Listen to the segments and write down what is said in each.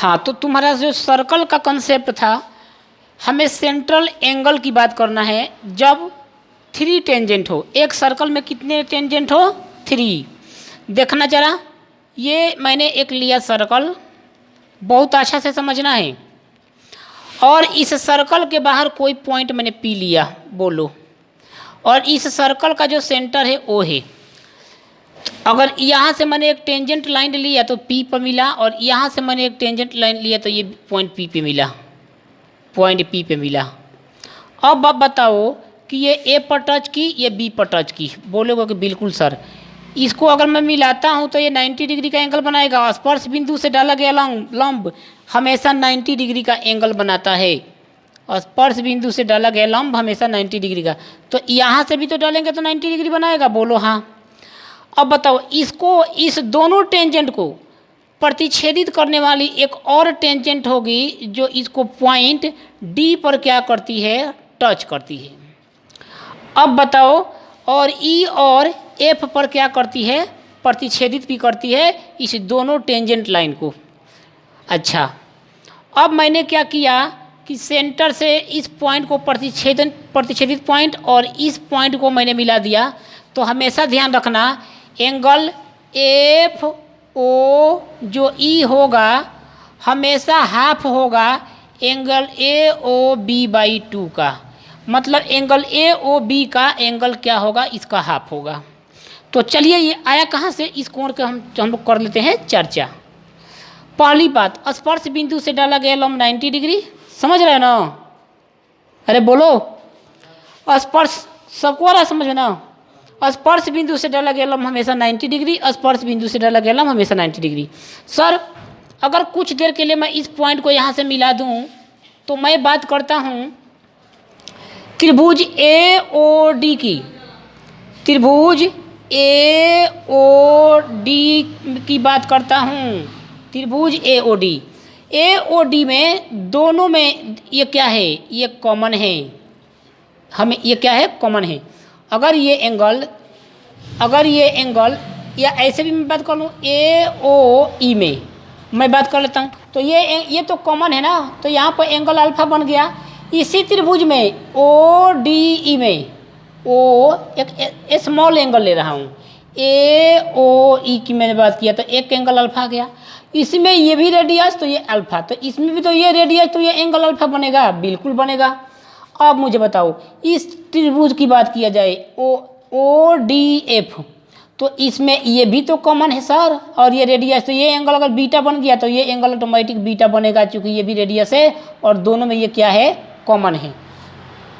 हाँ, तो तुम्हारा जो सर्कल का कंसेप्ट था, हमें सेंट्रल एंगल की बात करना है जब 3 टेंजेंट हो। एक सर्कल में कितने टेंजेंट हो? 3। देखना जरा, ये मैंने एक लिया सर्कल, बहुत अच्छा से समझना है। और इस सर्कल के बाहर कोई पॉइंट मैंने पी लिया, बोलो। और इस सर्कल का जो सेंटर है ओ है। अगर यहाँ से मैंने एक टेंजेंट लाइन लिया तो पी पर मिला, और यहाँ से मैंने एक टेंजेंट लाइन लिया तो ये पॉइंट पी पे मिला, पॉइंट पी पे मिला। अब आप बताओ कि ये ए पर टच की, ये बी पर टच की। बोलोगे कि बिल्कुल सर, इसको अगर मैं मिलाता हूँ तो ये 90 डिग्री का एंगल बनाएगा। स्पर्श बिंदु से डाला गया लंब हमेशा 90 डिग्री का एंगल बनाता है। स्पर्श बिंदु से डाला गया लंब हमेशा 90 डिग्री का। तो यहाँ से भी तो डालेंगे तो 90 डिग्री बनाएगा, बोलो हाँ। अब बताओ, इसको, इस दोनों टेंजेंट को प्रतिच्छेदित करने वाली एक और टेंजेंट होगी जो इसको पॉइंट डी पर क्या करती है? टच करती है। अब बताओ, और ई और एफ पर क्या करती है? प्रतिच्छेदित भी करती है इस दोनों टेंजेंट लाइन को। अच्छा, अब मैंने क्या किया कि सेंटर से इस पॉइंट को प्रतिच्छेदित पॉइंट और इस पॉइंट को मैंने मिला दिया। तो हमेशा ध्यान रखना, एंगल एफ ओ जो ई होगा हमेशा हाफ होगा angle A O B by 2 का। मतलब एंगल ए ओ बी का एंगल क्या होगा? इसका हाफ होगा। तो चलिए, ये आया कहाँ से? इस कोण के हम लोग कर लेते हैं चर्चा। पहली बात, स्पर्श बिंदु से डाला गया लंब 90 डिग्री, समझ रहे हो ना? अरे बोलो, स्पर्श सबको आ रहा समझ में ना? स्पर्श बिंदु से डाला गया लंब हमेशा 90 डिग्री, स्पर्श बिंदु से डाला गया लंब हमेशा 90 डिग्री। सर, अगर कुछ देर के लिए मैं इस पॉइंट को यहाँ से मिला दूँ तो मैं बात करता हूँ त्रिभुज ए ओ डी की। त्रिभुज ए ओ डी की बात करता हूँ, त्रिभुज ए ओ डी। ए ओ डी में दोनों में ये क्या है? ये कॉमन है। हमें ये क्या है? कॉमन है। अगर ये एंगल या ऐसे भी मैं बात कर लूँ ए ओ ई में मैं बात कर लेता हूँ, तो ये तो कॉमन है ना, तो यहाँ पर एंगल अल्फा बन गया। इसी त्रिभुज में ओ डी ई में एक स्मॉल एंगल ले रहा हूँ, ए ओ ई की मैंने बात किया तो एक एंगल अल्फा गया। इसमें ये भी रेडियस तो ये अल्फा, तो इसमें भी तो ये रेडियस तो ये एंगल अल्फा बनेगा, बिल्कुल बनेगा। अब मुझे बताओ, इस त्रिभुज की बात किया जाए ओ डी एफ, तो इसमें ये भी तो कॉमन है सर, और ये रेडियस, तो ये एंगल अगर बीटा बन गया तो ये एंगल ऑटोमेटिक बीटा बनेगा, क्योंकि ये भी रेडियस है और दोनों में ये क्या है? कॉमन है।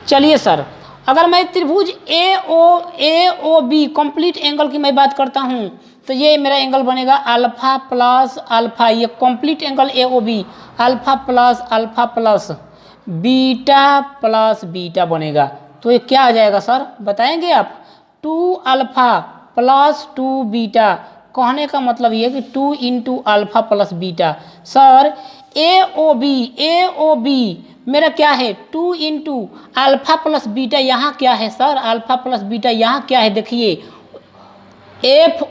चलिए सर, अगर मैं त्रिभुज ए ओ बी कंप्लीट एंगल की मैं बात करता हूँ तो ये मेरा एंगल बनेगा अल्फा प्लस अल्फा। ये complete angle A O B alpha plus beta plus beta बनेगा। तो ये क्या आ जाएगा सर, बताएंगे आप? 2 अल्फा प्लस 2 बीटा। कहने का मतलब ये कि 2 into alpha plus beta. Sir, A O B मेरा क्या है? 2 इंटू अल्फा प्लस बीटा। यहाँ क्या है सर? Alpha plus beta. यहाँ क्या है? देखिए, एफ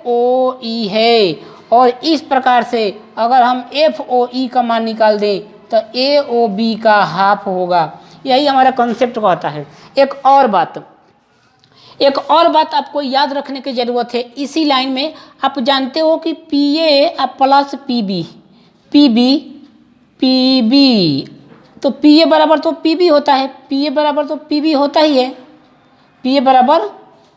ओ ई है। और इस प्रकार से अगर हम एफ ओ ई का मान निकाल दें तो ए ओ बी का हाफ होगा। यही हमारा कॉन्सेप्ट कहता है। एक और बात आपको याद रखने की ज़रूरत है। इसी लाइन में आप जानते हो कि P A plus P B, तो पी ए बराबर तो पी बी होता है, पी ए बराबर तो पी बी होता ही है, पी ए बराबर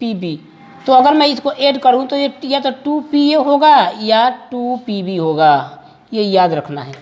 पी बी। तो अगर मैं इसको ऐड करूं तो ये या तो 2 पी ए होगा या 2 पी बी होगा, ये याद रखना है।